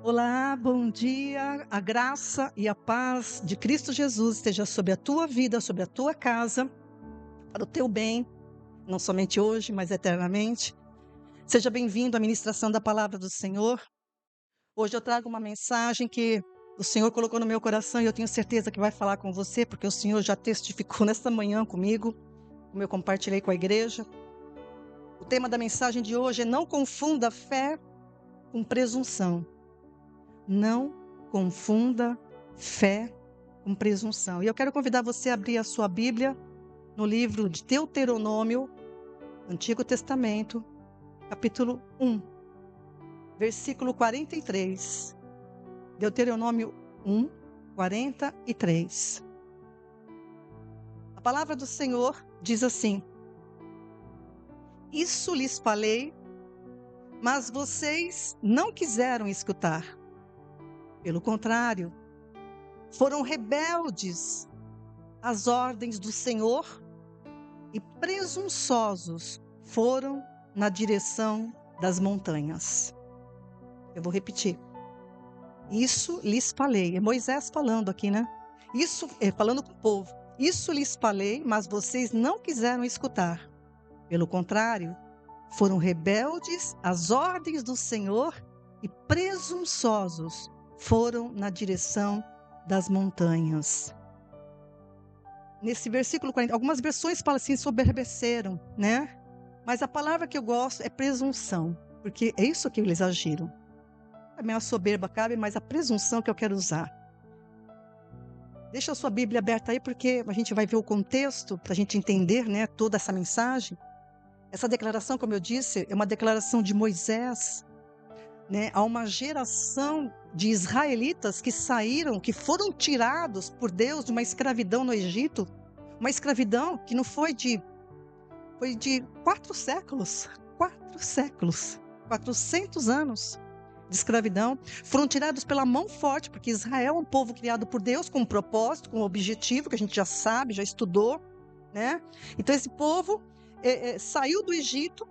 Olá, bom dia. A graça e a paz de Cristo Jesus esteja sobre a tua vida, sobre a tua casa, para o teu bem, não somente hoje, mas eternamente. Seja bem-vindo à ministração da palavra do Senhor. Hoje eu trago uma mensagem que o Senhor colocou no meu coração e eu tenho certeza que vai falar com você, porque o Senhor já testificou nesta manhã comigo, como eu compartilhei com a igreja. O tema da mensagem de hoje é: não confunda fé com presunção. Não confunda fé com presunção. E eu quero convidar você a abrir a sua Bíblia no livro de Deuteronômio, Antigo Testamento, capítulo 1, versículo 43. Deuteronômio 1, 43. A palavra do Senhor diz assim: Isso lhes falei, mas vocês não quiseram escutar. Pelo contrário, foram rebeldes às ordens do Senhor e presunçosos foram na direção das montanhas. Eu vou repetir. Isso lhes falei. É Moisés falando aqui, né? Isso, falando com o povo. Isso lhes falei, mas vocês não quiseram escutar. Pelo contrário, foram rebeldes às ordens do Senhor e presunçosos foram na direção das montanhas. Nesse versículo 40, algumas versões falam assim, soberbeceram, né? Mas a palavra que eu gosto é presunção, porque é isso que eles agiram. Também a soberba cabe, mas a presunção que eu quero usar. Deixa a sua Bíblia aberta aí, porque a gente vai ver o contexto, para a gente entender, né, toda essa mensagem. Essa declaração, como eu disse, é uma declaração de Moisés, né, a uma geração de israelitas que saíram, que foram tirados por Deus de uma escravidão no Egito, uma escravidão que não foi foi de 4 séculos, 400 anos de escravidão. Foram tirados pela mão forte, porque Israel é um povo criado por Deus com um propósito, com um objetivo, que a gente já sabe, já estudou, né? Então esse povo saiu do Egito.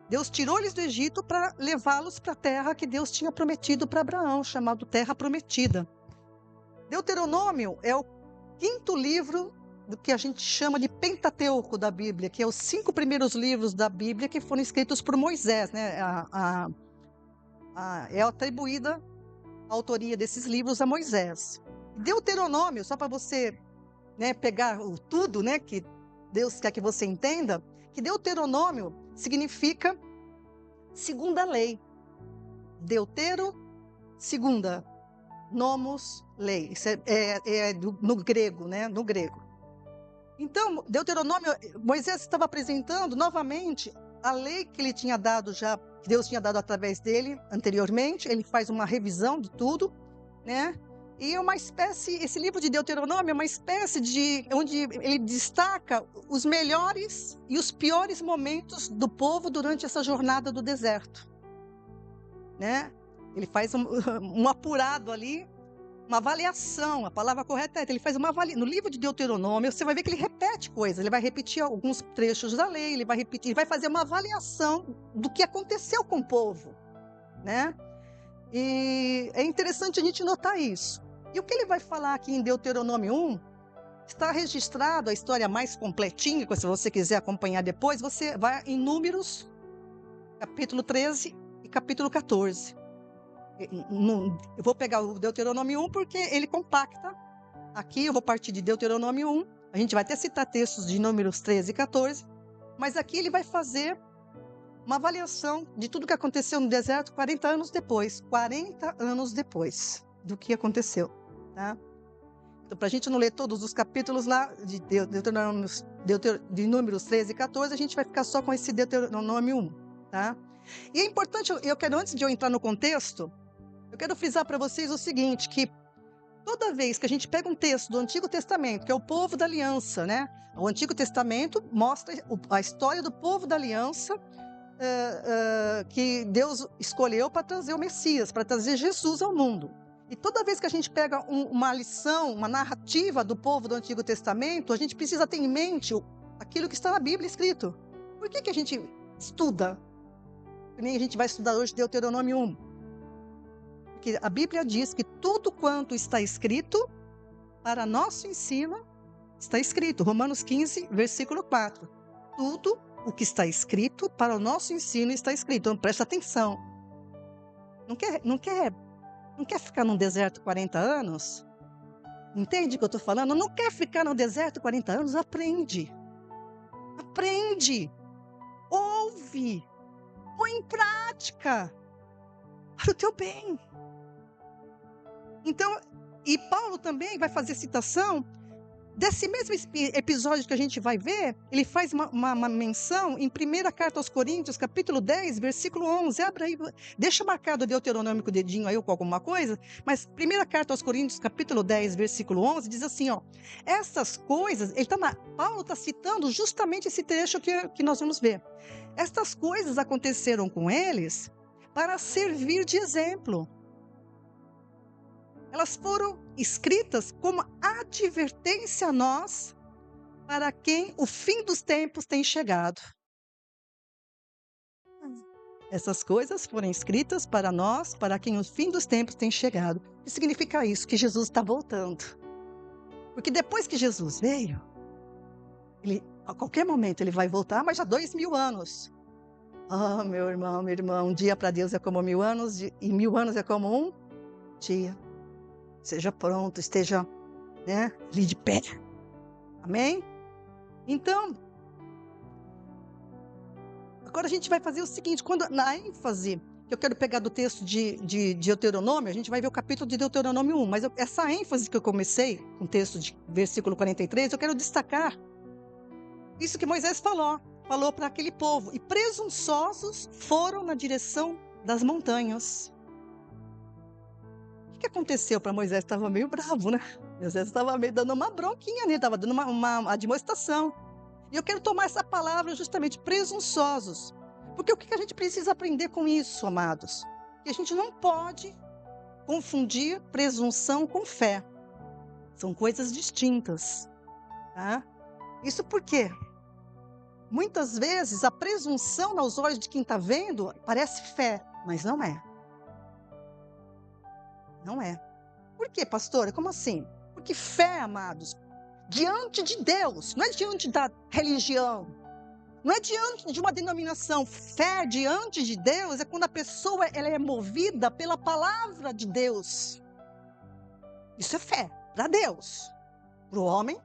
Deus tirou eles do Egito para levá-los para a terra que Deus tinha prometido para Abraão, chamado Terra Prometida. Deuteronômio é o 5º livro do que a gente chama de Pentateuco da Bíblia, que é os 5 primeiros livros da Bíblia que foram escritos por Moisés, né? É atribuída a autoria desses livros a Moisés. Deuteronômio, só para você, né, pegar tudo, né, que Deus quer que você entenda, que Deuteronômio significa segunda lei. Deutero, segunda. Nomos, lei. Isso no grego, né? No grego. Então, Deuteronômio, Moisés estava apresentando novamente a lei que ele tinha dado já, que Deus tinha dado através dele anteriormente. Ele faz uma revisão de tudo, né? E é uma espécie, esse livro de Deuteronômio é uma espécie de, onde ele destaca os melhores e os piores momentos do povo durante essa jornada do deserto, né? Ele faz um apurado ali, uma avaliação, a palavra correta é, ele faz uma avaliação. No livro de Deuteronômio, você vai ver que ele repete coisas, ele vai repetir alguns trechos da lei, ele vai repetir, ele vai fazer uma avaliação do que aconteceu com o povo, né? E é interessante a gente notar isso. E o que ele vai falar aqui em Deuteronômio 1, está registrado a história mais completinha, se você quiser acompanhar depois, você vai em Números, capítulo 13 e capítulo 14. Eu vou pegar o Deuteronômio 1 porque ele compacta. Aqui eu vou partir de Deuteronômio 1, a gente vai até citar textos de Números 13 e 14, mas aqui ele vai fazer uma avaliação de tudo que aconteceu no deserto 40 anos depois do que aconteceu, tá? Então, para a gente não ler todos os capítulos lá de Números 13 e 14, a gente vai ficar só com esse Deuteronômio 1, tá? E é importante, antes de eu entrar no contexto, eu quero frisar para vocês o seguinte, que toda vez que a gente pega um texto do Antigo Testamento, que é o povo da aliança, né? O Antigo Testamento mostra a história do povo da aliança, que Deus escolheu para trazer o Messias, para trazer Jesus ao mundo. E toda vez que a gente pega uma lição, uma narrativa do povo do Antigo Testamento, a gente precisa ter em mente aquilo que está na Bíblia escrito. Por que a gente estuda? Nem a gente vai estudar hoje Deuteronômio 1. Porque a Bíblia diz que tudo quanto está escrito para nosso ensino está escrito. Romanos 15, versículo 4. Tudo o que está escrito para o nosso ensino está escrito. Então, presta atenção. Não quer ficar num deserto 40 anos? Entende o que eu estou falando? Não quer ficar no deserto 40 anos? Aprende. Aprende. Ouve. Põe em prática. Para o teu bem. Então, e Paulo também vai fazer citação desse mesmo episódio que a gente vai ver. Ele faz uma menção em 1ª Carta aos Coríntios, capítulo 10, versículo 11. Abra aí, deixa marcado o Deuteronômio com o dedinho aí ou com alguma coisa, mas 1ª Carta aos Coríntios, capítulo 10, versículo 11, diz assim, ó, essas coisas, Paulo está citando justamente esse trecho que nós vamos ver. Estas coisas aconteceram com eles para servir de exemplo. Elas foram escritas como advertência a nós, para quem o fim dos tempos tem chegado. Essas coisas foram escritas para nós, para quem o fim dos tempos tem chegado. O que significa isso? Que Jesus está voltando. Porque depois que Jesus veio, a qualquer momento ele vai voltar, mas já 2000 anos. Ah, meu irmão, minha irmã, um dia para Deus é como 1000 anos, e 1000 anos é como um dia. Seja pronto, esteja, ali de pé. Amém? Então, agora a gente vai fazer o seguinte, na ênfase, que eu quero pegar do texto de Deuteronômio, a gente vai ver o capítulo de Deuteronômio 1, mas essa ênfase que eu comecei, com o texto de versículo 43, eu quero destacar isso que Moisés falou para aquele povo, e presunçosos foram na direção das montanhas. O que aconteceu para Moisés? Estava meio bravo, né? Moisés estava meio dando uma bronquinha, né? Estava dando uma admoestação. E eu quero tomar essa palavra justamente, presunçosos. Porque o que a gente precisa aprender com isso, amados? Que a gente não pode confundir presunção com fé. São coisas distintas. Tá? Isso porque muitas vezes a presunção aos olhos de quem está vendo parece fé, mas não é. Não é. Por quê, pastora? Como assim? Porque fé, amados, diante de Deus, não é diante da religião, não é diante de uma denominação. Fé diante de Deus é quando a pessoa ela é movida pela palavra de Deus. Isso é fé para Deus. Para o homem,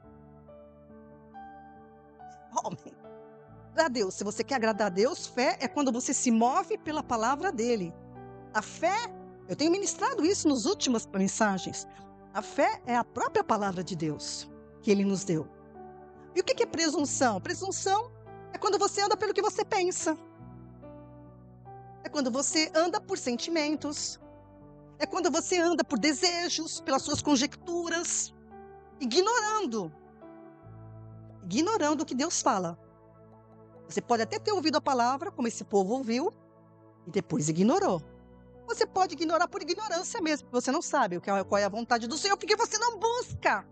para Deus. Se você quer agradar a Deus, fé é quando você se move pela palavra dele. A fé, eu tenho ministrado isso nas últimas mensagens. A fé é a própria palavra de Deus que ele nos deu. E o que é presunção? Presunção é quando você anda pelo que você pensa. É quando você anda por sentimentos. É quando você anda por desejos, pelas suas conjecturas, ignorando o que Deus fala. Você pode até ter ouvido a palavra, como esse povo ouviu, e depois ignorou. Você pode ignorar por ignorância mesmo, porque você não sabe qual é a vontade do Senhor, porque você não busca.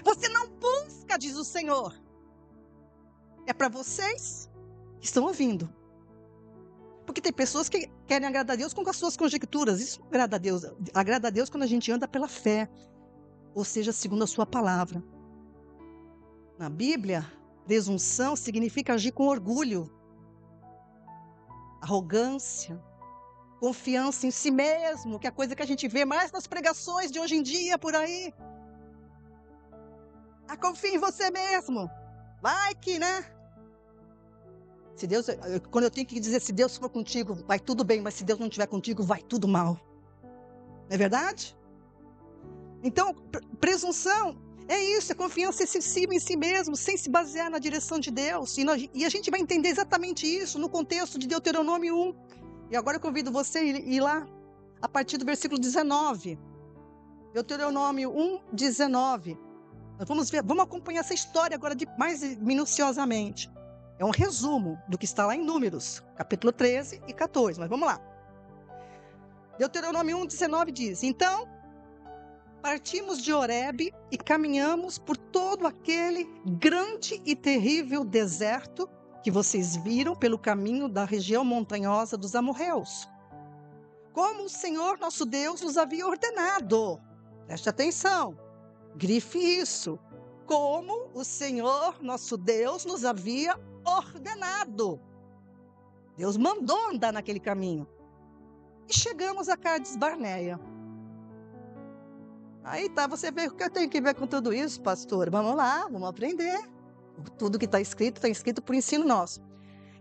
Você não busca, diz o Senhor. É para vocês que estão ouvindo. Porque tem pessoas que querem agradar a Deus com as suas conjecturas. Isso não agrada a Deus. Agrada a Deus quando a gente anda pela fé. Ou seja, segundo a sua palavra. Na Bíblia, presunção significa agir com orgulho, arrogância, confiança em si mesmo, que é a coisa que a gente vê mais nas pregações de hoje em dia, por aí. Confia em você mesmo. Vai que, né? Se Deus, quando eu tenho que dizer, se Deus for contigo, vai tudo bem, mas se Deus não estiver contigo, vai tudo mal. Não é verdade? Então, presunção é isso, é confiança excessiva em si mesmo, sem se basear na direção de Deus. E a gente vai entender exatamente isso no contexto de Deuteronômio 1. E agora eu convido você a ir lá, a partir do versículo 19. Deuteronômio 1, 19. Nós vamos acompanhar essa história agora mais minuciosamente. É um resumo do que está lá em Números, capítulo 13 e 14. Mas vamos lá. Deuteronômio 1, 19 diz: Então, partimos de Horebe e caminhamos por todo aquele grande e terrível deserto que vocês viram pelo caminho da região montanhosa dos amorreus. como o Senhor nosso Deus nos havia ordenado. Preste atenção, grife isso. Como o Senhor nosso Deus nos havia ordenado. Deus mandou andar naquele caminho. E chegamos a Cádiz Barneia. Aí tá, você vê o que eu tenho que ver com tudo isso, pastor. Vamos lá, vamos aprender. Tudo que está escrito por ensino nosso.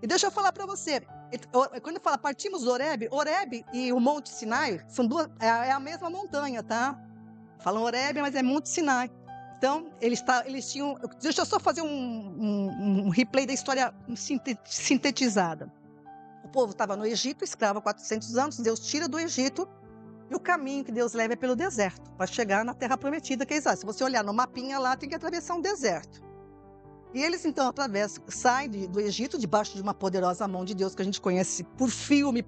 E deixa eu falar para você, quando fala partimos do Horebe e o Monte Sinai, são duas, é a mesma montanha, tá? Falam Horebe, mas é Monte Sinai. Então, eles tinham... Deixa eu só fazer um replay da história sintetizada. O povo estava no Egito, escravo há 400 anos, Deus tira do Egito, e o caminho que Deus leva é pelo deserto, para chegar na Terra Prometida, que é Israel. Se você olhar no mapinha lá, tem que atravessar um deserto. E eles, então, atravessam, saem do Egito, debaixo de uma poderosa mão de Deus, que a gente conhece por filme,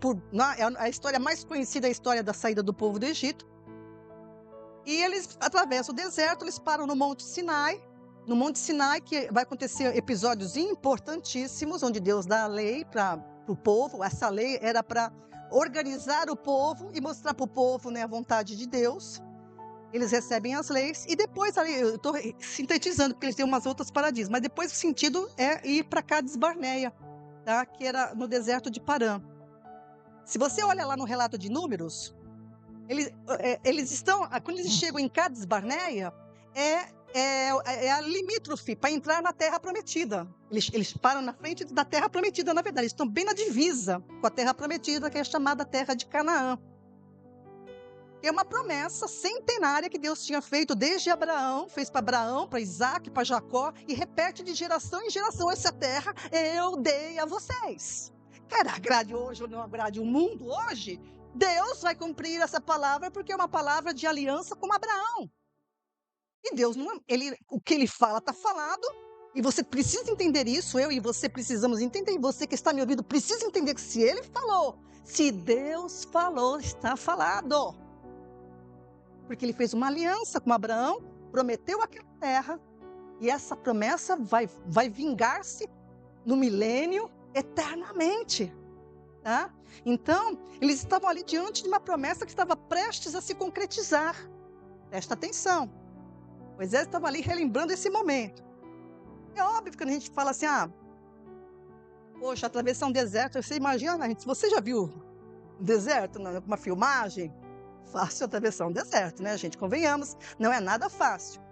a história mais conhecida é a história da saída do povo do Egito. E eles atravessam o deserto, eles param no Monte Sinai, que vai acontecer episódios importantíssimos, onde Deus dá a lei para o povo. Essa lei era para organizar o povo e mostrar para o povo, né, a vontade de Deus. Eles recebem as leis e depois, eu estou sintetizando, porque eles têm umas outras paradigmas, mas depois o sentido é ir para Cádiz Barneia, tá? Que era no deserto de Parã. Se você olha lá no relato de Números, eles estão, quando eles chegam em Cádiz Barneia, é a limítrofe para entrar na Terra Prometida. Eles param na frente da Terra Prometida, na verdade, eles estão bem na divisa com a Terra Prometida, que é chamada Terra de Canaã. É uma promessa centenária que Deus tinha feito desde Abraão, fez para Abraão, para Isaac, para Jacó, e repete de geração em geração: essa terra eu dei a vocês. Quer agrade hoje ou não agrade o mundo hoje, Deus vai cumprir essa palavra, porque é uma palavra de aliança com Abraão. E Deus, o que ele fala está falado, e você precisa entender isso, eu e você precisamos entender, e você que está me ouvindo precisa entender que se ele falou, se Deus falou, está falado. Porque ele fez uma aliança com Abraão, prometeu aquela terra, e essa promessa vai vingar-se no milênio eternamente. Tá? Então, eles estavam ali diante de uma promessa que estava prestes a se concretizar. Presta atenção. Moisés estava ali relembrando esse momento. É óbvio que quando a gente fala assim, poxa, atravessar um deserto, você imagina, gente, você já viu um deserto numa filmagem? Fácil atravessar um deserto, né, gente? Convenhamos, não é nada fácil.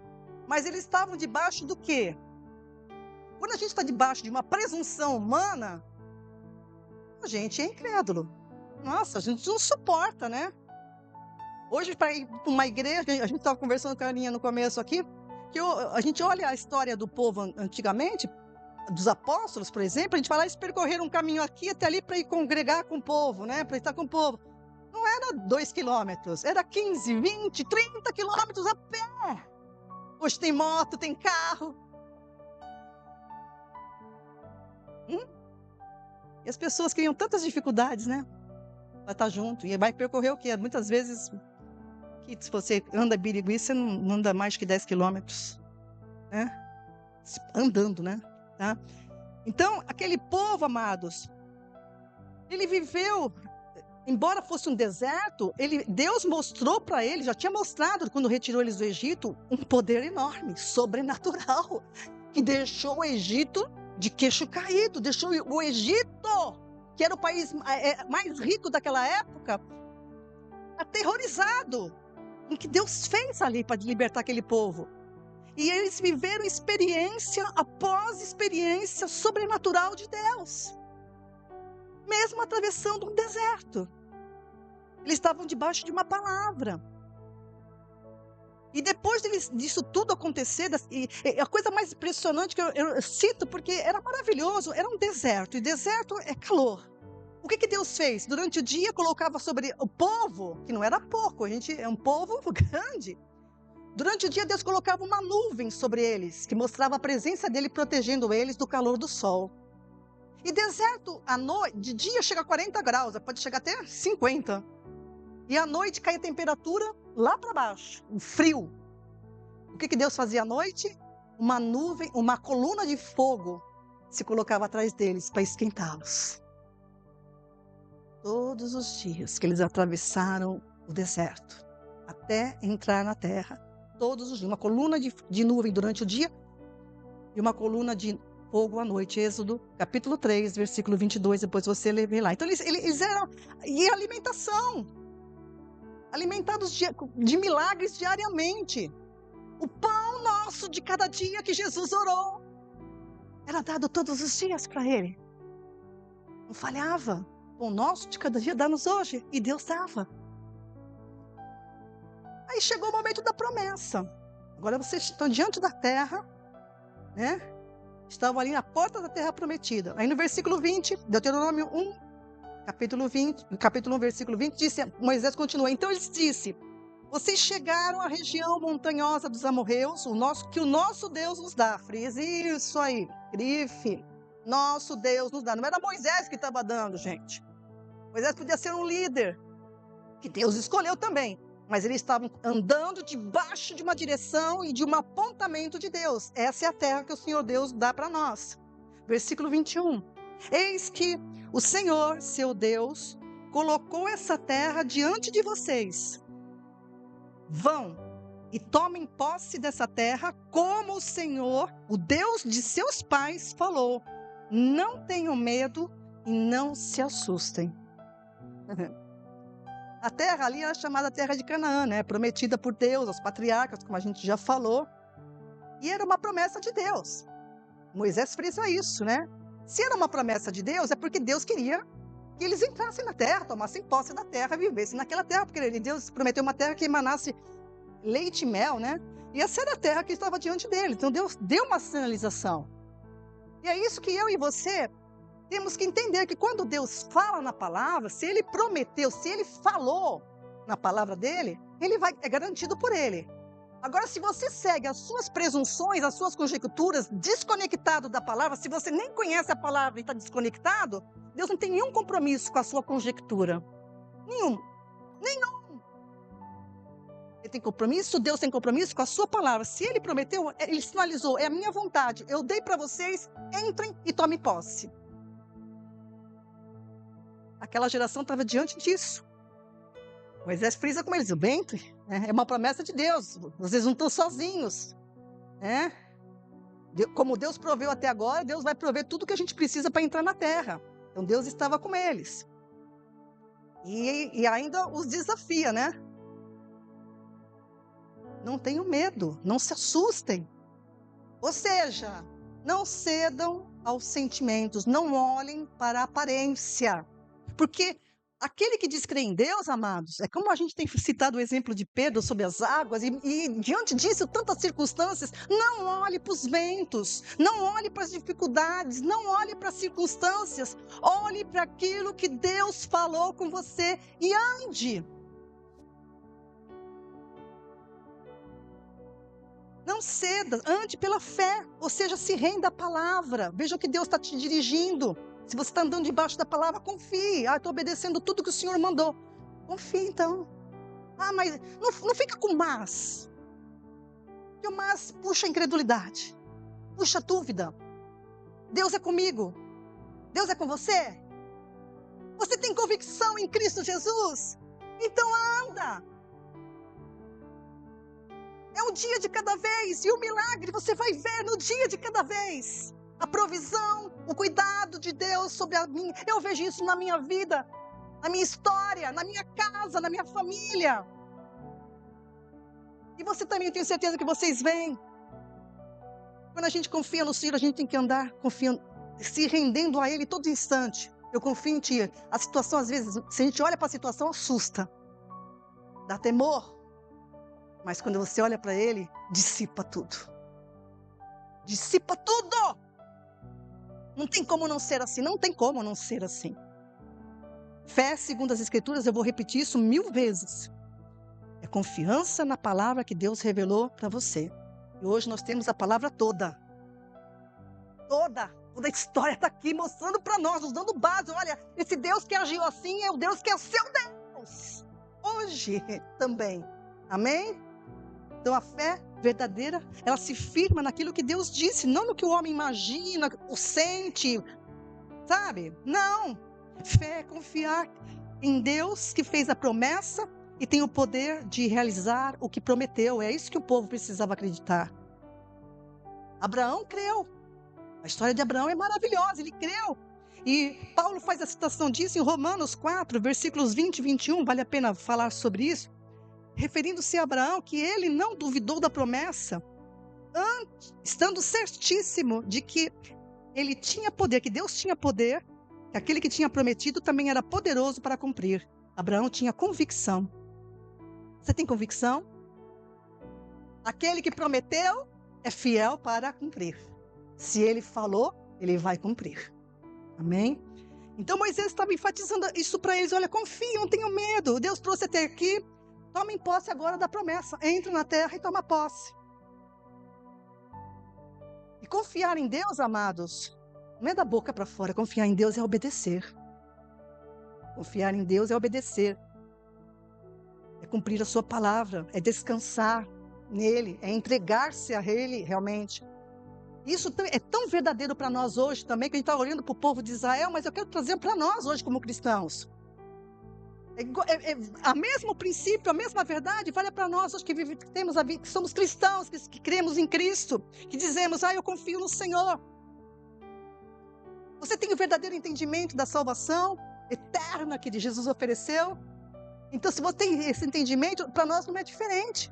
Mas eles estavam debaixo do quê? Quando a gente está debaixo de uma presunção humana, a gente é incrédulo. Nossa, a gente não suporta, né? Hoje, para ir para uma igreja, a gente estava conversando com a Aninha no começo aqui, que a gente olha a história do povo antigamente, dos apóstolos, por exemplo, a gente fala, eles percorreram um caminho aqui até ali para ir congregar com o povo, né? Para estar com o povo. Não era 2 quilômetros, era 15, 20, 30 quilômetros a pé. Hoje tem moto, tem carro. E as pessoas criam tantas dificuldades, né? Para estar junto. E vai percorrer o quê? Muitas vezes, se você anda Birigui, você não anda mais que 10 quilômetros. Né? Andando, né? Tá? Então, aquele povo, amados, ele viveu... Embora fosse um deserto, Deus mostrou para ele, já tinha mostrado quando retirou eles do Egito, um poder enorme, sobrenatural, que deixou o Egito de queixo caído, deixou o Egito, que era o país mais rico daquela época, aterrorizado, em que Deus fez ali para libertar aquele povo. E eles viveram experiência após experiência sobrenatural de Deus. Mesmo atravessando um deserto. Eles estavam debaixo de uma palavra. E depois disso tudo acontecer, a coisa mais impressionante que eu cito, porque era maravilhoso, era um deserto, e deserto é calor. O que Deus fez? Durante o dia colocava sobre o povo, que não era pouco, a gente é um povo grande. Durante o dia Deus colocava uma nuvem sobre eles, que mostrava a presença dele protegendo eles do calor do sol. E deserto, de dia chega a 40 graus, pode chegar até 50. E à noite cai a temperatura lá para baixo, o frio. O que Deus fazia à noite? Uma nuvem, uma coluna de fogo se colocava atrás deles para esquentá-los. Todos os dias que eles atravessaram o deserto, até entrar na terra, todos os dias, uma coluna de nuvem durante o dia e uma coluna de fogo à noite. Êxodo, capítulo 3, versículo 22, depois você lê lá. Então, eles eram... E alimentação. Alimentados de milagres diariamente. O pão nosso de cada dia que Jesus orou era dado todos os dias para ele. Não falhava. O nosso de cada dia dá-nos hoje. E Deus dava. Aí chegou o momento da promessa. Agora vocês estão diante da terra, né? Estavam ali na porta da terra prometida. Aí no versículo 20, Deuteronômio 1, capítulo 1, versículo 20, disse, Moisés continua, então ele disse, vocês chegaram à região montanhosa dos amorreus, que o nosso Deus nos dá. Frise isso aí, grife. Nosso Deus nos dá. Não era Moisés que estava dando, gente. Moisés podia ser um líder, que Deus escolheu também. Mas eles estavam andando debaixo de uma direção e de um apontamento de Deus. Essa é a terra que o Senhor Deus dá para nós. Versículo 21. Eis que o Senhor, seu Deus, colocou essa terra diante de vocês. Vão e tomem posse dessa terra, como o Senhor, o Deus de seus pais, falou. Não tenham medo e não se assustem. A terra ali era chamada Terra de Canaã, né? Prometida por Deus aos patriarcas, como a gente já falou. E era uma promessa de Deus. Moisés frisa isso, né? Se era uma promessa de Deus, é porque Deus queria que eles entrassem na terra, tomassem posse da terra, vivessem naquela terra, porque Deus prometeu uma terra que emanasse leite e mel, né? E essa era a terra que estava diante dele. Então Deus deu uma sinalização. E é isso que eu e você temos que entender, que quando Deus fala na palavra, se ele prometeu, se ele falou na palavra dele, é garantido por ele. Agora, se você segue as suas presunções, as suas conjecturas, desconectado da palavra, se você nem conhece a palavra e está desconectado, Deus não tem nenhum compromisso com a sua conjectura. Nenhum. Ele tem compromisso, Deus tem compromisso com a sua palavra. Se ele prometeu, ele sinalizou, é a minha vontade. Eu dei para vocês, entrem e tomem posse. Aquela geração estava diante disso. Moisés frisa com eles, entre, né? É uma promessa de Deus, vocês não estão sozinhos, né? Como Deus proveu até agora, Deus vai prover tudo que a gente precisa para entrar na terra. Então Deus estava com eles. E ainda os desafia, né? Não tenham medo, não se assustem. Ou seja, não cedam aos sentimentos, não olhem para a aparência. Porque aquele que diz crer em Deus, amados, é como a gente tem citado o exemplo de Pedro sobre as águas, e diante disso, tantas circunstâncias, não olhe para os ventos, não olhe para as dificuldades, não olhe para as circunstâncias, olhe para aquilo que Deus falou com você e ande. Não ceda, ande pela fé, ou seja, se renda à palavra, veja o que Deus está te dirigindo. Se você está andando debaixo da palavra, confie. Estou obedecendo tudo que o Senhor mandou. Confie, então. Mas não fica com mas. Porque o mas puxa a incredulidade. Puxa a dúvida. Deus é comigo. Deus é com você. Você tem convicção em Cristo Jesus? Então anda. É um dia de cada vez. E o milagre você vai ver no dia de cada vez. A provisão, o cuidado de Deus sobre a minha. Eu vejo isso na minha vida, na minha história, na minha casa, na minha família. E você também, tenho certeza que vocês veem. Quando a gente confia no Senhor, a gente tem que andar confiando, se rendendo a Ele todo instante. Eu confio em Ti. A situação, às vezes, se a gente olha para a situação, assusta. Dá temor. Mas quando você olha para Ele, dissipa tudo. Dissipa tudo! Não tem como não ser assim, não tem como não ser assim. Fé, segundo as Escrituras, eu vou repetir isso 1000 vezes. É confiança na palavra que Deus revelou para você. E hoje nós temos a palavra toda. Toda a história está aqui mostrando para nós, nos dando base. Olha, esse Deus que agiu assim é o Deus que é seu Deus. Hoje também. Amém? Então a fé verdadeira, ela se firma naquilo que Deus disse, não no que o homem imagina, ou sente, sabe? Não. Fé é confiar em Deus que fez a promessa e tem o poder de realizar o que prometeu. É isso que o povo precisava acreditar. Abraão creu. A história de Abraão é maravilhosa, ele creu. E Paulo faz a citação disso em Romanos 4, versículos 20 e 21, vale a pena falar sobre isso, referindo-se a Abraão, que ele não duvidou da promessa, estando certíssimo de que ele tinha poder, que Deus tinha poder, que aquele que tinha prometido também era poderoso para cumprir. Abraão tinha convicção. Você tem convicção? Aquele que prometeu é fiel para cumprir. Se ele falou, ele vai cumprir. Amém? Então Moisés estava enfatizando isso para eles. Olha, confiem, não tenham medo. Deus trouxe até aqui. Tomem posse agora da promessa. Entre na terra e toma posse. E confiar em Deus, amados, não é da boca para fora. Confiar em Deus é obedecer. Confiar em Deus é obedecer. É cumprir a sua palavra. É descansar nele. É entregar-se a ele realmente. Isso é tão verdadeiro para nós hoje também, que a gente está olhando para o povo de Israel, mas eu quero trazer para nós hoje como cristãos. A mesmo princípio, a mesma verdade vale para nós hoje que temos a vida, que somos cristãos, que cremos em Cristo, que dizemos, eu confio no Senhor. Você tem o verdadeiro entendimento da salvação eterna que Jesus ofereceu? Então, se você tem esse entendimento, para nós não é diferente.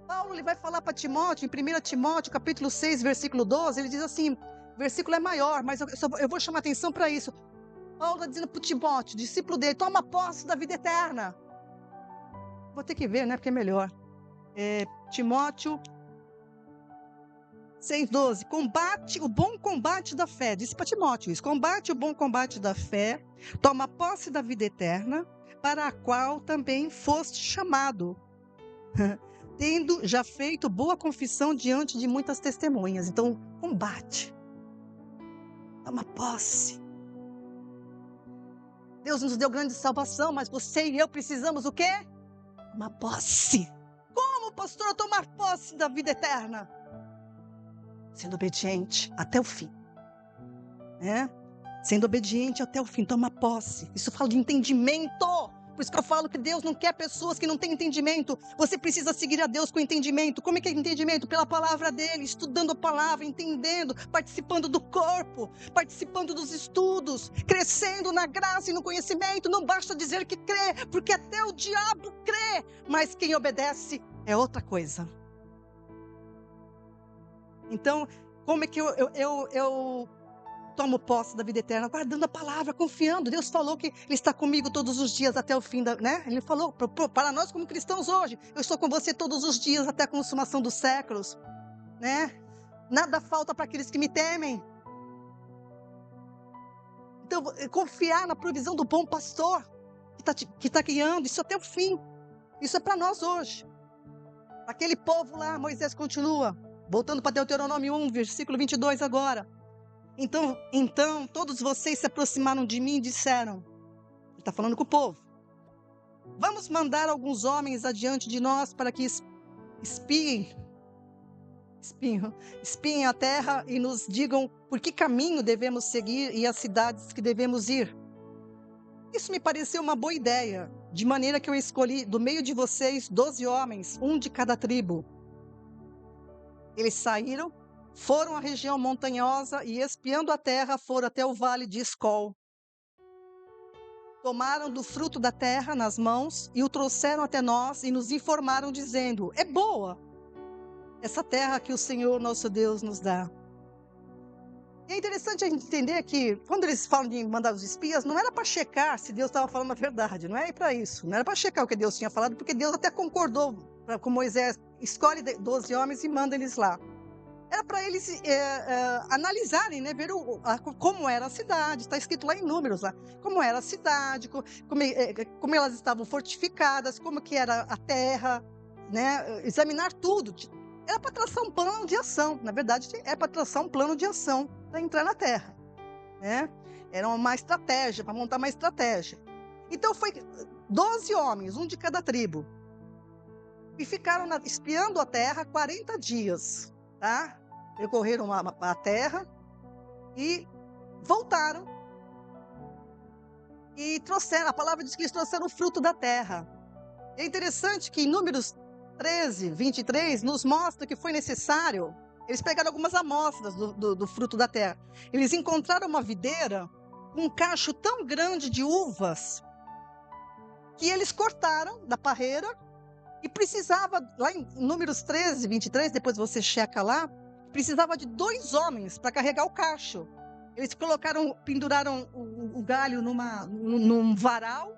Paulo ele vai falar para Timóteo, em 1 Timóteo, capítulo 6, versículo 12, ele diz assim, o versículo é maior, mas eu vou chamar atenção para isso. Paulo está dizendo para Timóteo, discípulo dele, toma posse da vida eterna. Vou ter que ver, né, porque é melhor. Timóteo 6,12, combate o bom combate da fé, disse para Timóteo isso, combate o bom combate da fé, toma posse da vida eterna, para a qual também foste chamado, tendo já feito boa confissão diante de muitas testemunhas. Então, combate. Toma posse. Deus nos deu grande salvação, mas você e eu precisamos o quê? Tomar posse. Como, pastor, tomar posse da vida eterna? Sendo obediente até o fim. Sendo obediente até o fim, toma posse. Isso fala de entendimento. Por isso que eu falo que Deus não quer pessoas que não têm entendimento. Você precisa seguir a Deus com entendimento. Como é que é entendimento? Pela palavra dele, estudando a palavra, entendendo, participando do corpo, participando dos estudos, crescendo na graça e no conhecimento. Não basta dizer que crê, porque até o diabo crê, mas quem obedece é outra coisa. Então, como é que eu tomo posse da vida eterna, guardando a palavra, confiando. Deus falou que Ele está comigo todos os dias até o fim, né? Ele falou para nós como cristãos hoje, eu estou com você todos os dias até a consumação dos séculos, né? Nada falta para aqueles que me temem. Então, confiar na provisão do bom pastor, que tá guiando, isso até o fim. Isso é para nós hoje. Aquele povo lá, Moisés continua, voltando para Deuteronômio 1, versículo 22 agora. Então, todos vocês se aproximaram de mim e disseram, ele está falando com o povo, vamos mandar alguns homens adiante de nós para que espiem a terra e nos digam por que caminho devemos seguir e as cidades que devemos ir. Isso me pareceu uma boa ideia, de maneira que eu escolhi do meio de vocês 12 homens, um de cada tribo. Eles saíram, foram à região montanhosa e, espiando a terra, foram até o vale de Escol. Tomaram do fruto da terra nas mãos e o trouxeram até nós e nos informaram dizendo, é boa essa terra que o Senhor nosso Deus nos dá. E é interessante a gente entender que, quando eles falam de mandar os espias, não era para checar se Deus estava falando a verdade, não é para isso. Não era para checar o que Deus tinha falado, porque Deus até concordou com Moisés, escolhe 12 homens e manda eles lá. Era para eles analisarem, né, ver como era a cidade, está escrito lá em Números, lá, como era a cidade, como elas estavam fortificadas, como que era a terra, né, examinar tudo. Era para traçar um plano de ação, na verdade é para traçar um plano de ação para entrar na terra, né? Era uma estratégia, para montar uma estratégia. Então foi 12 homens, um de cada tribo, e ficaram espiando a terra 40 dias, tá? Percorreram a terra e voltaram e trouxeram, a palavra diz que eles trouxeram o fruto da terra. É interessante que em Números 13, 23, nos mostra que foi necessário. Eles pegaram algumas amostras do fruto da terra. Eles encontraram uma videira, um cacho tão grande de uvas, que eles cortaram da parreira e precisava, lá em Números 13, 23, depois você checa lá, precisava de 2 homens para carregar o cacho. Eles penduraram o galho num varal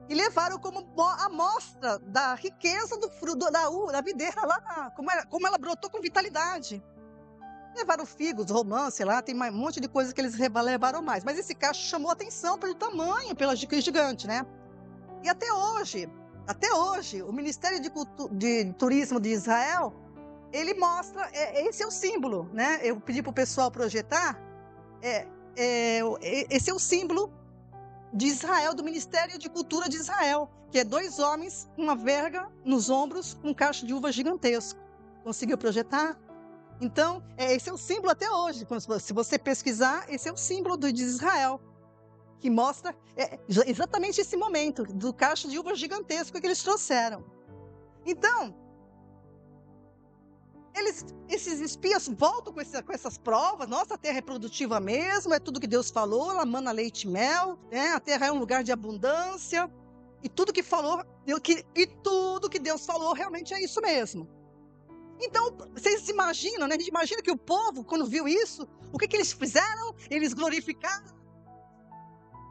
e levaram como amostra da riqueza do fruto da videira lá, como ela brotou com vitalidade. Levaram figos, romã, sei lá, tem um monte de coisas que eles levaram mais. Mas esse cacho chamou atenção pelo tamanho, pela gigante, né? E até hoje, o Ministério de Turismo de Israel, ele mostra, esse é o símbolo, né? Eu pedi para o pessoal projetar, esse é o símbolo de Israel, do Ministério de Cultura de Israel, que é 2 homens com uma verga nos ombros, com um cacho de uva gigantesco. Conseguiu projetar? Então, esse é o símbolo até hoje. Se você pesquisar, esse é o símbolo de Israel, que mostra exatamente esse momento do cacho de uva gigantesco que eles trouxeram. Então, esses espias voltam com essas provas. Nossa, a terra é produtiva mesmo, é tudo que Deus falou, ela mana leite e mel, né? A terra é um lugar de abundância, e tudo que Deus falou realmente é isso mesmo. Então, vocês imaginam, né? A gente imagina que o povo, quando viu isso, o que eles fizeram? Eles glorificaram.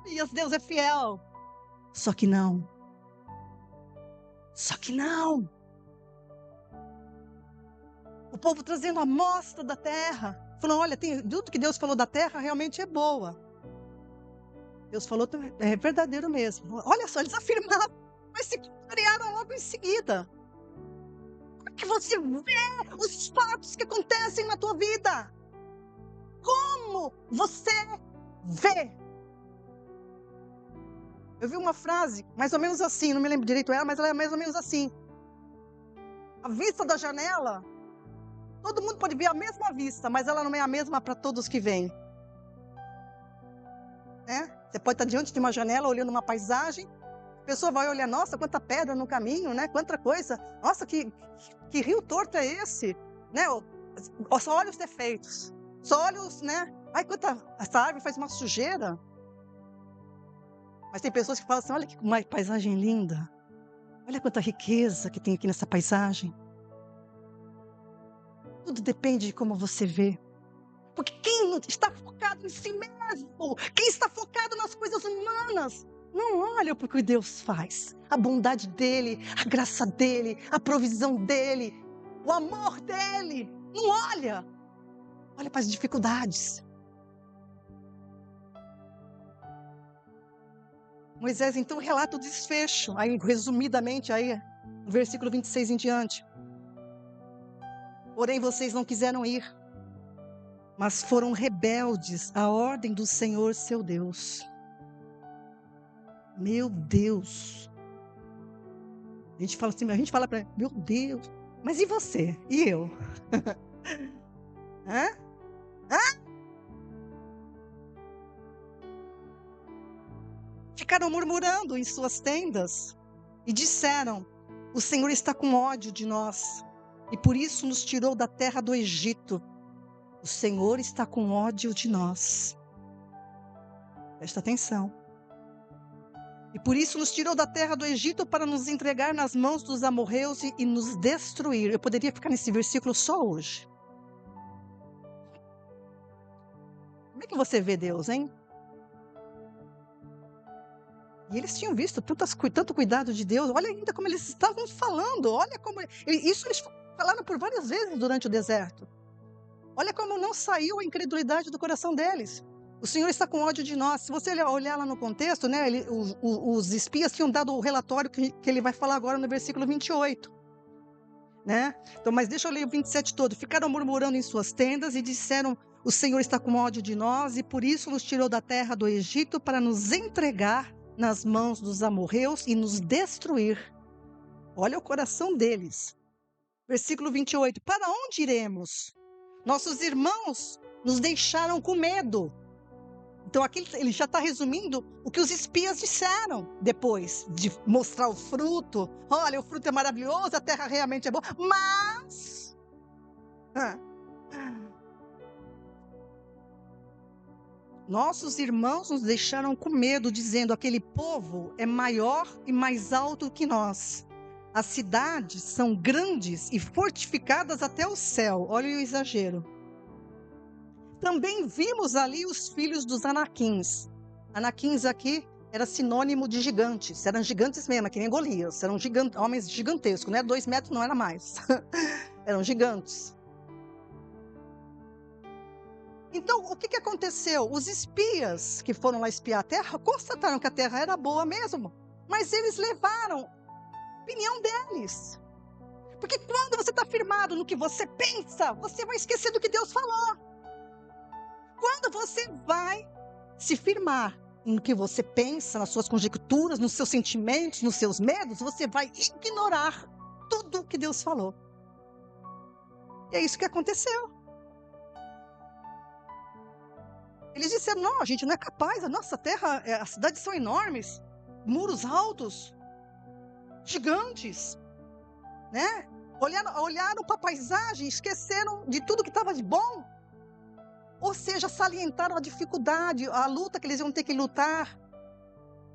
E Deus é fiel. Só que não. O povo trazendo a amostra da terra. Falando, olha, tudo que Deus falou da terra realmente é boa. Deus falou, é verdadeiro mesmo. Olha só, eles afirmaram, mas se contrariaram logo em seguida. Como é que você vê os fatos que acontecem na tua vida? Como você vê? Eu vi uma frase, mais ou menos assim, não me lembro direito ela, mas ela é mais ou menos assim. A vista da janela, todo mundo pode ver a mesma vista, mas ela não é a mesma para todos que vêm. Né? Você pode estar diante de uma janela, olhando uma paisagem, a pessoa vai olhar, nossa, quanta pedra no caminho, né? Quanta coisa, nossa, que rio torto é esse? Né? Só olha os defeitos, só olha os, né? Ai, essa árvore faz uma sujeira. Mas tem pessoas que falam assim, olha que paisagem linda, olha quanta riqueza que tem aqui nessa paisagem. Tudo depende de como você vê. Porque quem está focado em si mesmo, quem está focado nas coisas humanas, não olha para o que Deus faz. A bondade dele, a graça dele, a provisão dele, o amor dele. Não olha. Olha para as dificuldades. Moisés então relata o desfecho, aí resumidamente, aí, no versículo 26 em diante. Porém, vocês não quiseram ir, mas foram rebeldes à ordem do Senhor seu Deus. Meu Deus! A gente fala assim, a gente fala para ele, meu Deus, mas e você? E eu? Hã? Ficaram murmurando em suas tendas e disseram, o Senhor está com ódio de nós e por isso nos tirou da terra do Egito. O Senhor está com ódio de nós. Presta atenção. E por isso nos tirou da terra do Egito para nos entregar nas mãos dos amorreus e nos destruir. Eu poderia ficar nesse versículo só hoje. Como é que você vê Deus, hein? E eles tinham visto tanto cuidado de Deus. Olha ainda como eles estavam falando. Olha como isso eles falaram por várias vezes durante o deserto. Olha como não saiu a incredulidade do coração deles. O Senhor está com ódio de nós. Se você olhar lá no contexto, né, os espias tinham dado o relatório que ele vai falar agora no versículo 28. Né? Então, mas deixa eu ler o 27 todo. Ficaram murmurando em suas tendas e disseram, o Senhor está com ódio de nós e por isso nos tirou da terra do Egito para nos entregar nas mãos dos amorreus e nos destruir. Olha o coração deles. Versículo 28. Para onde iremos? Nossos irmãos nos deixaram com medo. Então aqui ele já está resumindo o que os espias disseram depois de mostrar o fruto. Olha, o fruto é maravilhoso, a terra realmente é boa, mas nossos irmãos nos deixaram com medo, dizendo: aquele povo é maior e mais alto que nós. As cidades são grandes e fortificadas até o céu. Olha o exagero. Também vimos ali os filhos dos Anaquins. Anaquins aqui era sinônimo de gigantes. Eram gigantes mesmo, que nem Golias. Eram homens gigantescos, não era 2 metros, não era mais. Eram gigantes. Então, o que aconteceu? Os espias que foram lá espiar a terra constataram que a terra era boa mesmo, mas eles levaram a opinião deles. Porque quando você está firmado no que você pensa, você vai esquecer do que Deus falou. Quando você vai se firmar no que você pensa, nas suas conjecturas, nos seus sentimentos, nos seus medos, você vai ignorar tudo o que Deus falou. E é isso que aconteceu. Eles disseram: não, a gente não é capaz, a nossa terra, as cidades são enormes, muros altos, gigantes, né? Olharam para a paisagem, esqueceram de tudo que estava de bom. Ou seja, salientaram a dificuldade, a luta que eles iam ter que lutar,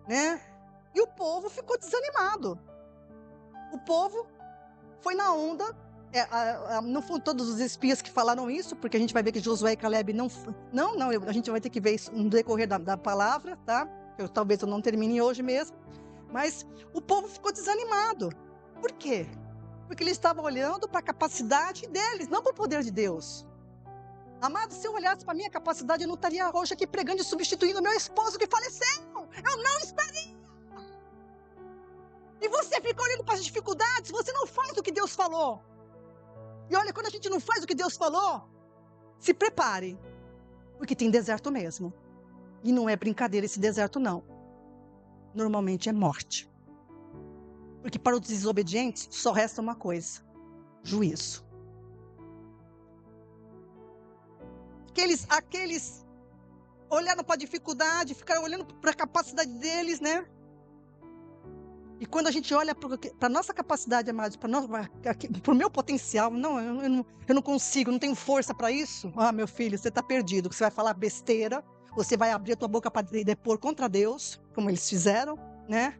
né? E o povo ficou desanimado. O povo foi na onda. Não foram todos os espias que falaram isso, porque a gente vai ver que Josué e Caleb a gente vai ter que ver isso no decorrer da palavra, tá? Talvez eu não termine hoje mesmo. Mas o povo ficou desanimado. Por quê? Porque eles estavam olhando para a capacidade deles, não para o poder de Deus. Amado, se eu olhasse para a minha capacidade, eu não estaria hoje aqui pregando e substituindo meu esposo que faleceu. Eu não estaria. E você fica olhando para as dificuldades, você não faz o que Deus falou. E olha, quando a gente não faz o que Deus falou, se prepare, porque tem deserto mesmo. E não é brincadeira esse deserto, não. Normalmente é morte. Porque para os desobedientes só resta uma coisa: juízo. Aqueles olharam para a dificuldade, ficaram olhando para a capacidade deles, né? E quando a gente olha para a nossa capacidade, amados, para o meu potencial, eu não consigo, não tenho força para isso. Ah, meu filho, você está perdido. Você vai falar besteira, você vai abrir a tua boca para depor contra Deus, como eles fizeram, né?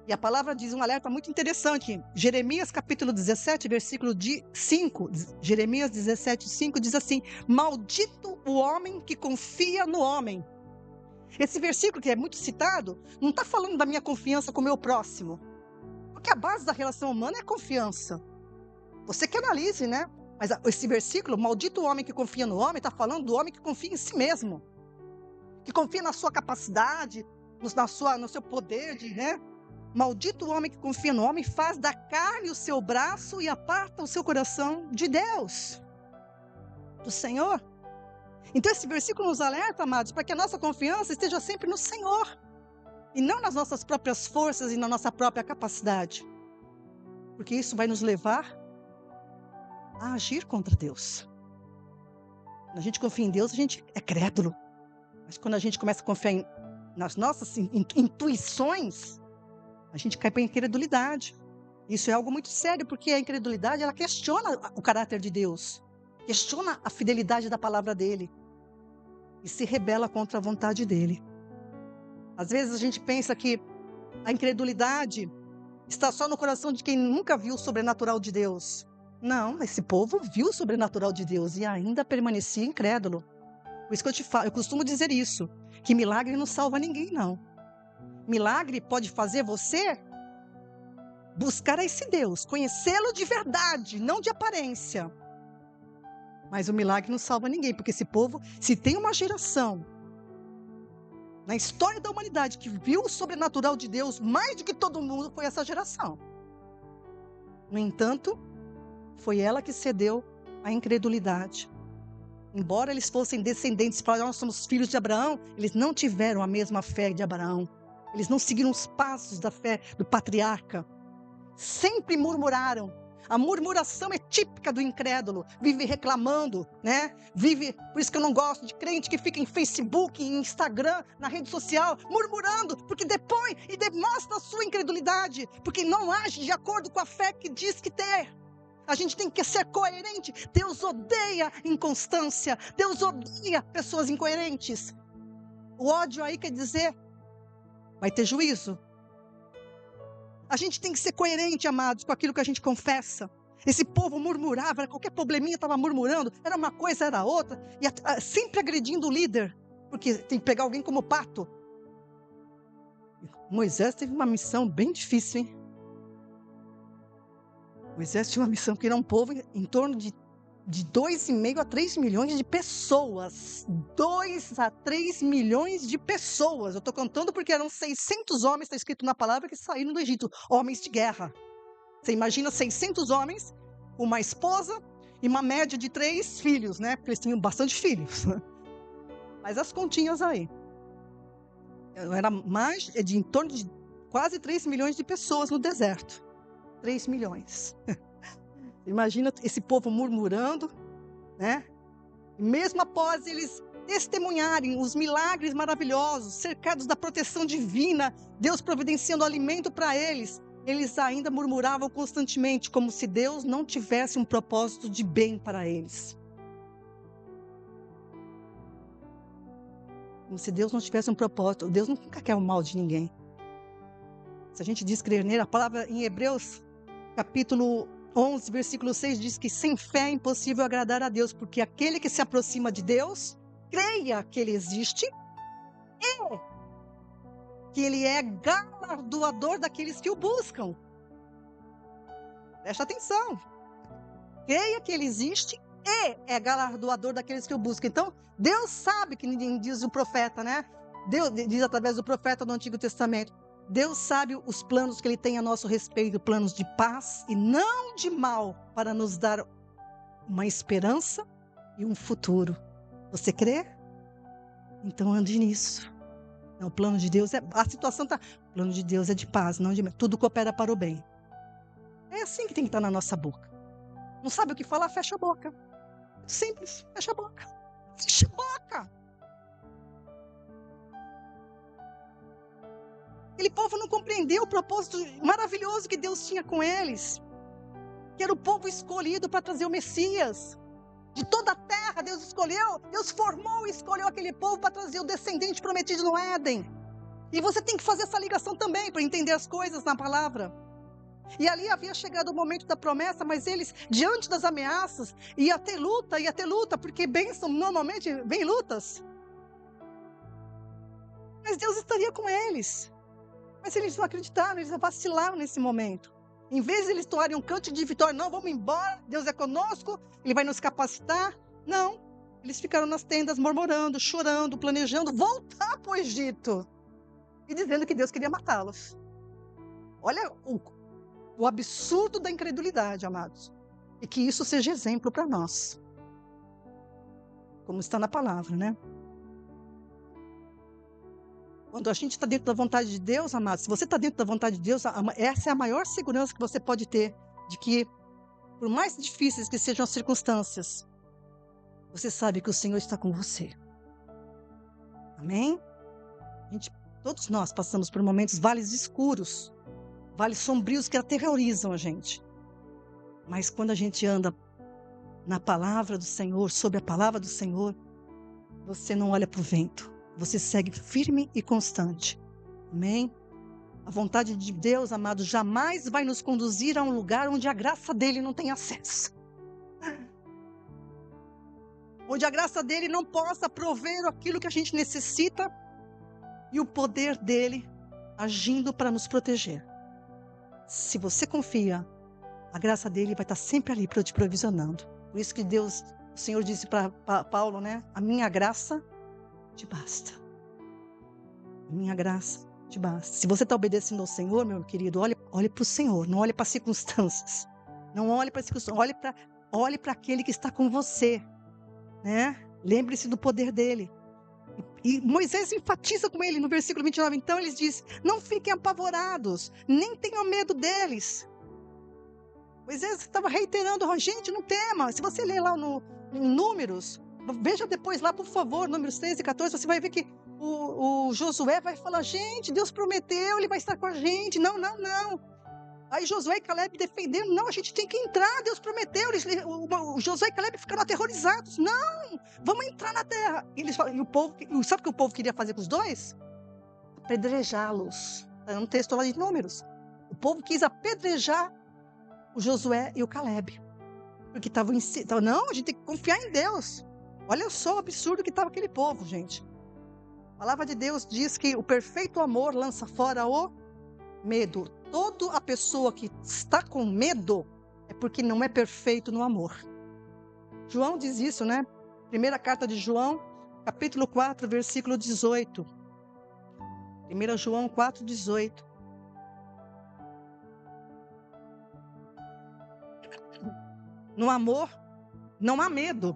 E a palavra diz um alerta muito interessante. Jeremias capítulo 17, versículo 5. Jeremias 17, 5 diz assim: maldito o homem que confia no homem. Esse versículo, que é muito citado, não está falando da minha confiança com o meu próximo. Porque a base da relação humana é a confiança. Você que analise, né? Mas esse versículo, maldito o homem que confia no homem, está falando do homem que confia em si mesmo. Que confia na sua capacidade, no seu poder, né? Maldito o homem que confia no homem, faz da carne o seu braço e aparta o seu coração de Deus, do Senhor. Então esse versículo nos alerta, amados, para que a nossa confiança esteja sempre no Senhor, e não nas nossas próprias forças e na nossa própria capacidade. Porque isso vai nos levar a agir contra Deus. Quando a gente confia em Deus, a gente é crédulo. Mas quando a gente começa a confiar nas nossas intuições, a gente cai para a incredulidade. Isso é algo muito sério, porque a incredulidade, ela questiona o caráter de Deus, questiona a fidelidade da palavra dele e se rebela contra a vontade dele. Às vezes a gente pensa que a incredulidade está só no coração de quem nunca viu o sobrenatural de Deus. Não, esse povo viu o sobrenatural de Deus e ainda permanecia incrédulo. Por isso que eu te falo, eu costumo dizer isso, que milagre não salva ninguém, não. Milagre pode fazer você buscar esse Deus, conhecê-lo de verdade, não de aparência. Mas o milagre não salva ninguém, porque esse povo, se tem uma geração na história da humanidade que viu o sobrenatural de Deus mais do que todo mundo, foi essa geração. No entanto, foi ela que cedeu à incredulidade. Embora eles fossem descendentes, falaram: nós somos filhos de Abraão, eles não tiveram a mesma fé de Abraão. Eles não seguiram os passos da fé do patriarca. Sempre murmuraram. A murmuração é típica do incrédulo. Vive reclamando, né? Vive, por isso que eu não gosto de crente que fica em Facebook, em Instagram, na rede social, murmurando, porque depõe e demonstra a sua incredulidade, porque não age de acordo com a fé que diz que ter. A gente tem que ser coerente. Deus odeia inconstância. Deus odeia pessoas incoerentes. O ódio aí quer dizer, vai ter juízo. A gente tem que ser coerente, amados, com aquilo que a gente confessa. Esse povo murmurava, qualquer probleminha estava murmurando, era uma coisa, era outra, e sempre agredindo o líder, porque tem que pegar alguém como pato. Moisés teve uma missão bem difícil, hein? Moisés tinha uma missão que era um povo em torno de 2,5 a 3 milhões de pessoas. 2 a 3 milhões de pessoas. Eu estou contando porque eram 600 homens, está escrito na palavra, que saíram do Egito. Homens de guerra. Você imagina 600 homens, uma esposa e uma média de 3 filhos, né? Porque eles tinham bastante filhos. Mas as continhas aí. Era mais de em torno de quase 3 milhões de pessoas no deserto. 3 milhões. Imagina esse povo murmurando, né? Mesmo após eles testemunharem os milagres maravilhosos, cercados da proteção divina, Deus providenciando alimento para eles, eles ainda murmuravam constantemente, como se Deus não tivesse um propósito de bem para eles. Como se Deus não tivesse um propósito. Deus nunca quer o mal de ninguém. Se a gente diz crer nele, a palavra em Hebreus, capítulo 11, versículo 6, diz que sem fé é impossível agradar a Deus, porque aquele que se aproxima de Deus, creia que Ele existe e que Ele é galardoador daqueles que o buscam. Preste atenção. Creia que Ele existe e é galardoador daqueles que o buscam. Então, Deus sabe, que ninguém diz o profeta, né? Deus diz através do profeta do Antigo Testamento. Deus sabe os planos que Ele tem a nosso respeito, planos de paz e não de mal, para nos dar uma esperança e um futuro. Você crê? Então ande nisso. Não, o plano de Deus a situação está... O plano de Deus é de paz, não de mal. Tudo coopera para o bem. É assim que tem que estar na nossa boca. Não sabe o que falar? Fecha a boca. Simples, fecha a boca. Fecha a boca. Aquele povo não compreendeu o propósito maravilhoso que Deus tinha com eles. Que era o povo escolhido para trazer o Messias. De toda a terra Deus escolheu. Deus formou e escolheu aquele povo para trazer o descendente prometido no Éden. E você tem que fazer essa ligação também para entender as coisas na palavra. E ali havia chegado o momento da promessa, mas eles, diante das ameaças, ia ter luta, porque bênção normalmente vem lutas. Mas Deus estaria com eles. Mas eles não acreditaram, eles vacilaram nesse momento. Em vez de eles toarem um canto de vitória, não, vamos embora, Deus é conosco, Ele vai nos capacitar. Não, eles ficaram nas tendas murmurando, chorando, planejando voltar para o Egito. E dizendo que Deus queria matá-los. Olha o absurdo da incredulidade, amados. E que isso seja exemplo para nós. Como está na palavra, né? Quando a gente está dentro da vontade de Deus, amados, se você está dentro da vontade de Deus, essa é a maior segurança que você pode ter, de que, por mais difíceis que sejam as circunstâncias, você sabe que o Senhor está com você. Amém? Todos nós passamos por momentos, vales escuros, vales sombrios que aterrorizam a gente. Mas quando a gente anda na palavra do Senhor, sob a palavra do Senhor, você não olha para o vento. Você segue firme e constante. Amém? A vontade de Deus, amado, jamais vai nos conduzir a um lugar onde a graça dele não tem acesso. Onde a graça dele não possa prover aquilo que a gente necessita e o poder dele agindo para nos proteger. Se você confia, a graça dele vai estar sempre ali para te provisionando. Por isso que Deus, o Senhor disse para Paulo, né? A minha graça te basta. A minha graça te basta. Se você está obedecendo ao Senhor, meu querido, olhe para o Senhor, não olhe para as circunstâncias. Não olhe para as circunstâncias, olhe para aquele que está com você, né? Lembre-se do poder dele. E Moisés enfatiza com ele no versículo 29, então ele diz, não fiquem apavorados, nem tenham medo deles. Moisés estava reiterando, gente, não tema. Se você ler lá em Números, veja depois lá, por favor, Números 13 e 14, você vai ver que o Josué vai falar, gente, Deus prometeu, ele vai estar com a gente. Não, não, não. Aí Josué e Caleb defendendo, não, a gente tem que entrar, Deus prometeu. O Josué e Caleb ficaram aterrorizados, não, vamos entrar na terra. E o povo, sabe o que o povo queria fazer com os dois? Apedrejá-los. Está no texto lá de Números. O povo quis apedrejar o Josué e o Caleb. Porque estavam não, a gente tem que confiar em Deus. Olha só o absurdo que estava aquele povo, gente. A palavra de Deus diz que o perfeito amor lança fora o medo. Toda a pessoa que está com medo é porque não é perfeito no amor. João diz isso, né? Primeira carta de João, capítulo 4, versículo 18. 1 João 4, 18. No amor, não há medo.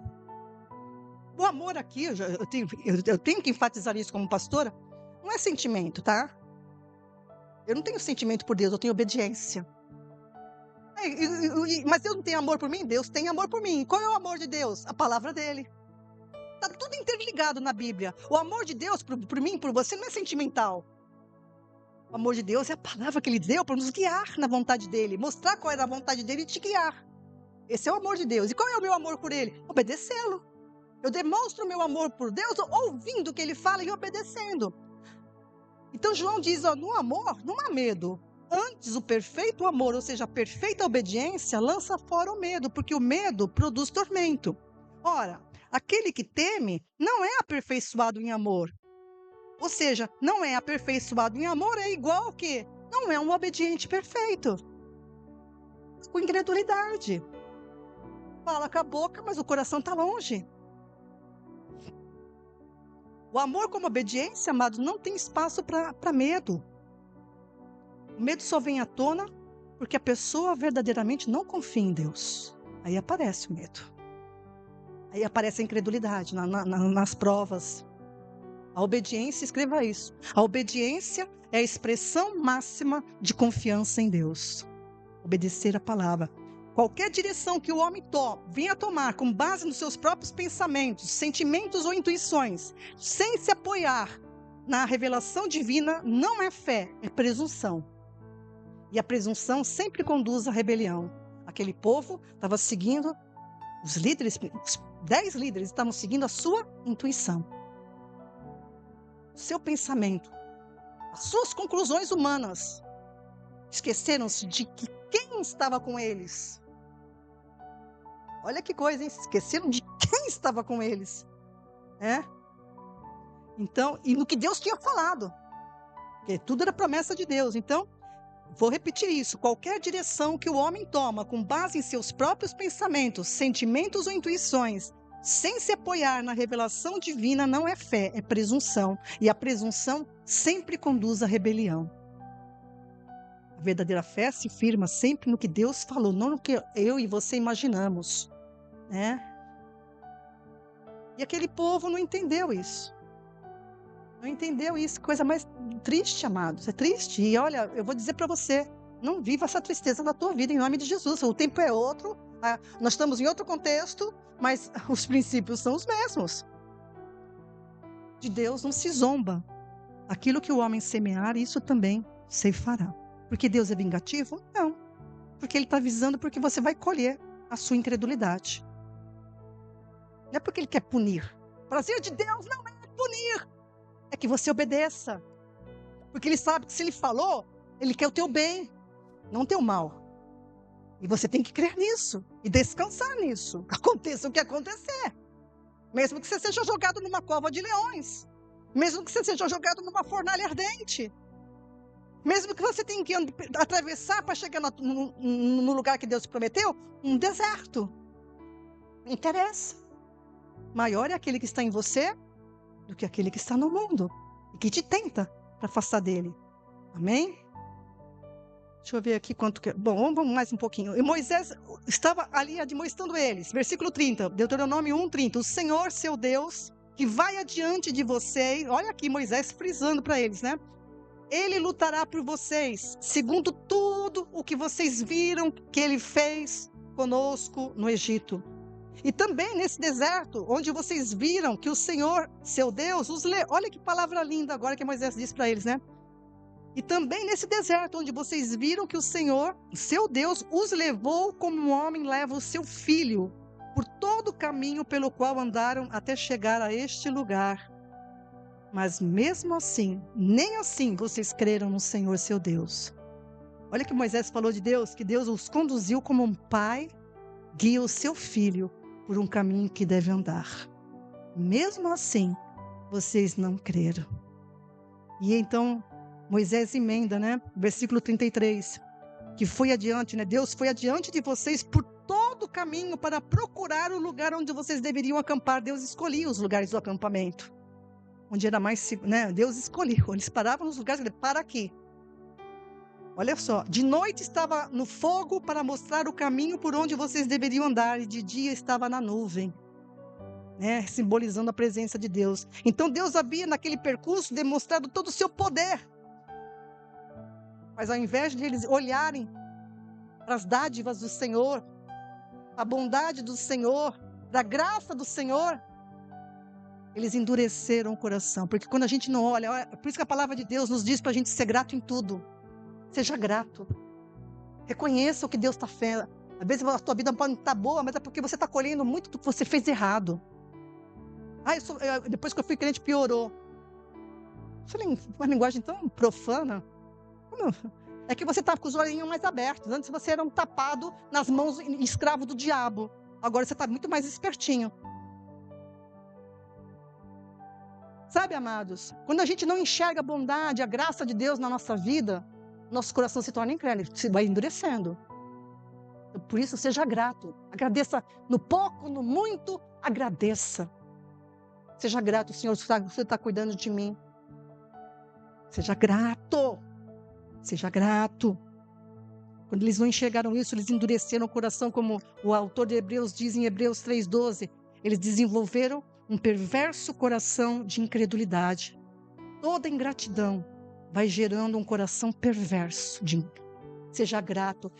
O amor aqui, eu tenho que enfatizar isso como pastora, não é sentimento, tá? Eu não tenho sentimento por Deus, eu tenho obediência. Mas Deus não tem amor por mim? Deus tem amor por mim. Qual é o amor de Deus? A palavra dele. Está tudo interligado na Bíblia. O amor de Deus por mim, por você, não é sentimental. O amor de Deus é a palavra que ele deu para nos guiar na vontade dele. Mostrar qual era a vontade dele e te guiar. Esse é o amor de Deus. E qual é o meu amor por ele? Obedecê-lo. Eu demonstro o meu amor por Deus ouvindo o que ele fala e obedecendo. Então João diz, no amor não há medo. Antes, o perfeito amor, ou seja, a perfeita obediência, lança fora o medo, porque o medo produz tormento. Ora, aquele que teme não é aperfeiçoado em amor. Ou seja, não é aperfeiçoado em amor é igual ao quê? Não é um obediente perfeito. Com incredulidade. Fala com a boca, mas o coração está longe. O amor como obediência, amados, não tem espaço para medo. O medo só vem à tona porque a pessoa verdadeiramente não confia em Deus. Aí aparece o medo. Aí aparece a incredulidade nas provas. A obediência, escreva isso. A obediência é a expressão máxima de confiança em Deus. Obedecer a palavra. Qualquer direção que o homem venha a tomar com base nos seus próprios pensamentos, sentimentos ou intuições, sem se apoiar na revelação divina, não é fé, é presunção. E a presunção sempre conduz à rebelião. Aquele povo estava seguindo, os 10 líderes estavam seguindo a sua intuição. O seu pensamento, as suas conclusões humanas. Esqueceram-se de que quem estava com eles. Olha que coisa, hein? Esqueceram de quem estava com eles. Então, e no que Deus tinha falado. Porque tudo era promessa de Deus. Então, vou repetir isso. Qualquer direção que o homem toma com base em seus próprios pensamentos, sentimentos ou intuições, sem se apoiar na revelação divina, não é fé, é presunção. E a presunção sempre conduz à rebelião. A verdadeira fé se firma sempre no que Deus falou, não no que eu e você imaginamos. E aquele povo não entendeu isso. Não entendeu isso. Coisa mais triste, amados. É triste. E olha, eu vou dizer para você, não viva essa tristeza na tua vida, em nome de Jesus. O tempo é outro, nós estamos em outro contexto, mas os princípios são os mesmos. De Deus não se zomba. Aquilo que o homem semear, isso também ceifará. Porque Deus é vingativo? Não. Porque Ele está avisando porque você vai colher a sua incredulidade. Não é porque Ele quer punir. O prazer de Deus não é punir. É que você obedeça. Porque Ele sabe que se Ele falou, Ele quer o teu bem, não o teu mal. E você tem que crer nisso e descansar nisso. Aconteça o que acontecer. Mesmo que você seja jogado numa cova de leões. Mesmo que você seja jogado numa fornalha ardente. Mesmo que você tenha que atravessar para chegar no lugar que Deus prometeu, um deserto. Não interessa. Maior é aquele que está em você do que aquele que está no mundo e que te tenta para afastar dele. Amém? Deixa eu ver aqui quanto que... Bom, vamos mais um pouquinho. E Moisés estava ali admoestando eles. Versículo 30, Deuteronômio 1:30. O Senhor, seu Deus, que vai adiante de vocês... Olha aqui Moisés frisando para eles, né? Ele lutará por vocês, segundo tudo o que vocês viram que ele fez conosco no Egito. E também nesse deserto, onde vocês viram que o Senhor, seu Deus, olha que palavra linda agora que Moisés disse para eles, né? E também nesse deserto, onde vocês viram que o Senhor, seu Deus, os levou como um homem leva o seu filho, por todo o caminho pelo qual andaram até chegar a este lugar. Mas mesmo assim, nem assim vocês creram no Senhor, seu Deus. Olha que Moisés falou de Deus, que Deus os conduziu como um pai guia o seu filho por um caminho que deve andar. Mesmo assim, vocês não creram. E então, Moisés emenda, né? Versículo 33, que foi adiante, né? Deus foi adiante de vocês por todo o caminho para procurar o lugar onde vocês deveriam acampar. Deus escolhia os lugares do acampamento, onde era mais seguro, né? Deus escolheu, eles paravam nos lugares, para aqui. Olha só, de noite estava no fogo para mostrar o caminho por onde vocês deveriam andar, e de dia estava na nuvem, né? Simbolizando a presença de Deus. Então Deus havia naquele percurso demonstrado todo o seu poder. Mas ao invés de eles olharem para as dádivas do Senhor, a bondade do Senhor, da graça do Senhor, eles endureceram o coração. Porque quando a gente não olha, por isso que a palavra de Deus nos diz para a gente ser grato em tudo. Seja grato. Reconheça o que Deus está fazendo. Às vezes a tua vida pode não estar boa, mas é porque você está colhendo muito do que você fez errado. Depois que eu fui crente, piorou. Eu falei, uma linguagem tão profana. É que você estava com os olhinhos mais abertos. Antes você era um tapado nas mãos, escravo do diabo. Agora você está muito mais espertinho. Sabe, amados, quando a gente não enxerga a bondade, a graça de Deus na nossa vida, nosso coração se torna incrédulo, se vai endurecendo. Por isso, seja grato. Agradeça no pouco, no muito, agradeça. Seja grato, Senhor, você está cuidando de mim. Seja grato. Seja grato. Quando eles não enxergaram isso, eles endureceram o coração, como o autor de Hebreus diz em Hebreus 3,12. Eles desenvolveram um perverso coração de incredulidade. Toda ingratidão vai gerando um coração perverso. Seja grato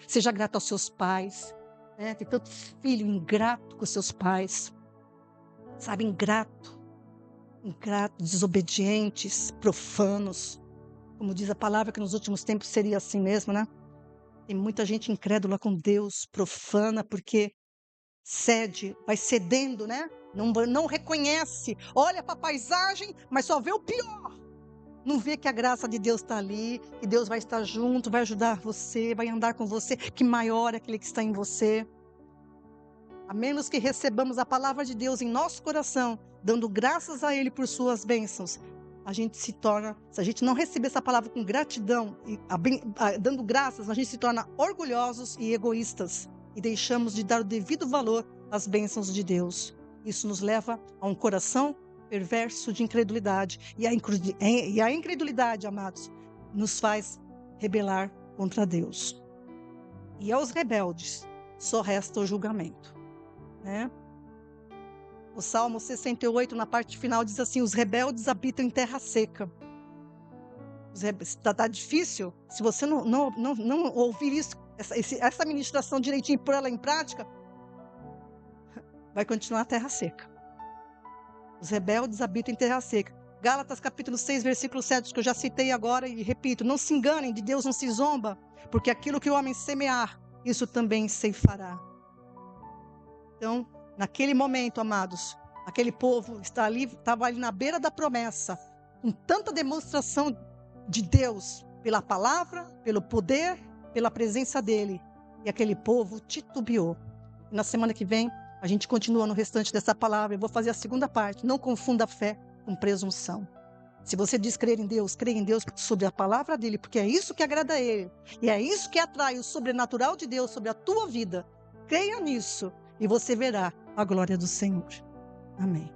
aos seus pais. Né? Tem tanto filho ingrato com seus pais. Sabe, ingrato, desobedientes, profanos. Como diz a palavra, que nos últimos tempos seria assim mesmo, né? Tem muita gente incrédula com Deus, profana, porque cede, vai cedendo, né? Não reconhece, olha para a paisagem, mas só vê o pior. Não vê que a graça de Deus está ali, que Deus vai estar junto, vai ajudar você, vai andar com você, que maior é aquele que está em você. A menos que recebamos a palavra de Deus em nosso coração, dando graças a Ele por suas bênçãos, a gente se torna, se a gente não receber essa palavra com gratidão, dando graças, a gente se torna orgulhosos e egoístas, e deixamos de dar o devido valor às bênçãos de Deus. Isso nos leva a um coração perverso de incredulidade. E a incredulidade, amados, nos faz rebelar contra Deus. E aos rebeldes só resta o julgamento, né? O Salmo 68, na parte final, diz assim: os rebeldes habitam em terra seca. Está difícil? Se você não ouvir isso, essa ministração direitinho e pôr ela em prática, vai continuar a terra seca. Os rebeldes habitam em terra seca. Gálatas capítulo 6, versículo 7, que eu já citei agora e repito: não se enganem, de Deus não se zomba, porque aquilo que o homem semear, isso também ceifará. Então, naquele momento, amados, aquele povo estava ali na beira da promessa, com tanta demonstração de Deus, pela palavra, pelo poder, pela presença dele, e aquele povo titubeou. E na semana que vem, a gente continua no restante dessa palavra. Eu vou fazer a segunda parte. Não confunda a fé com presunção. Se você diz crer em Deus, creia em Deus sobre a palavra dele, porque é isso que agrada a ele. E é isso que atrai o sobrenatural de Deus sobre a tua vida. Creia nisso e você verá a glória do Senhor. Amém.